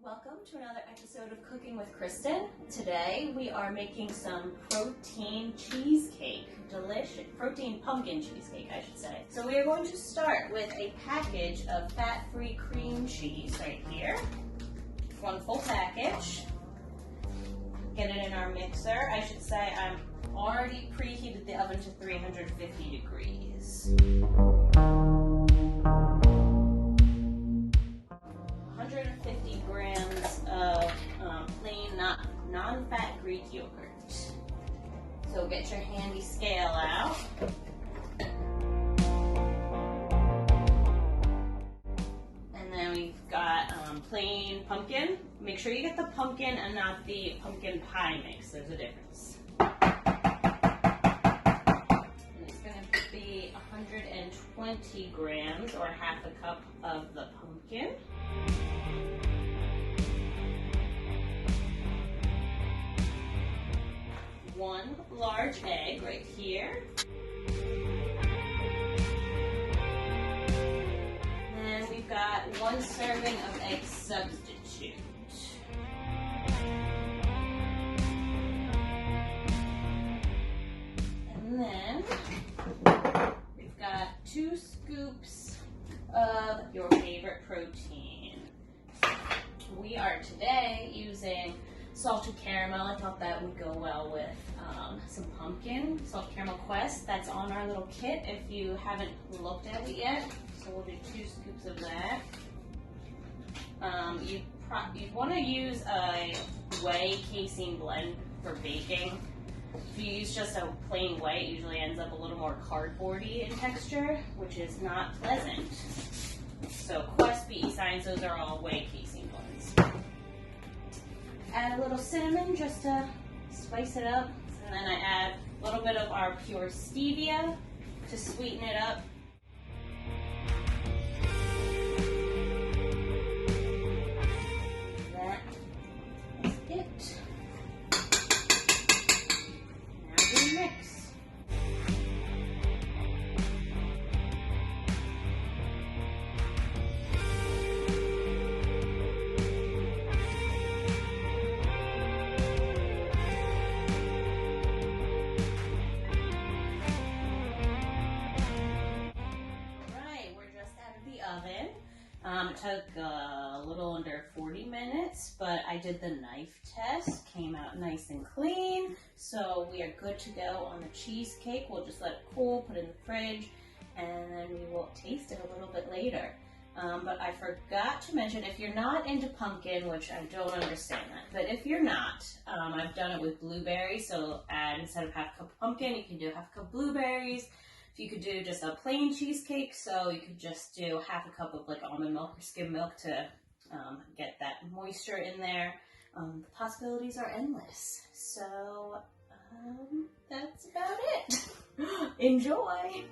Welcome to another episode of Cooking with Kristen. Today we are making some protein cheesecake. Delicious protein pumpkin cheesecake, I should say. So we are going to start with a package of fat-free cream cheese right here. One full package. Get it in our mixer. I should say I'm already preheated the oven to 350 degrees. 150 grams of plain non-fat Greek yogurt. So get your handy scale out. And then we've got plain pumpkin. Make sure you get the pumpkin and not the pumpkin pie mix. There's a difference. And it's going to be 120 grams or half a cup of the pumpkin. One large egg right here. And we've got one serving of egg substitute. And then we've got 2 scoops of your favorite protein. We are today using salted caramel. I thought that would go well with some pumpkin, salted caramel quest. That's on our little kit if you haven't looked at it yet. So we'll do 2 scoops of that. You want to use a whey casein blend for baking. If you use just a plain whey, it usually ends up a little more cardboardy in texture, which is not pleasant. So Quest, BE Science, those are all whey casein blends. Add a little cinnamon just to spice it up, and then I add a little bit of our pure stevia to sweeten it up. That is it. Now we mix. Oven. It took a little under 40 minutes, but I did the knife test, came out nice and clean, so we are good to go on the cheesecake. We'll just let it cool, put it in the fridge, and then we will taste it a little bit later. But I forgot to mention, if you're not into pumpkin, which I don't understand that, but if you're not, I've done it with blueberries, so add, instead of half a cup of pumpkin, you can do half a cup of blueberries. You could do just a plain cheesecake, so you could just do half a cup of like almond milk or skim milk to get that moisture in there. The possibilities are endless. So that's about it. Enjoy!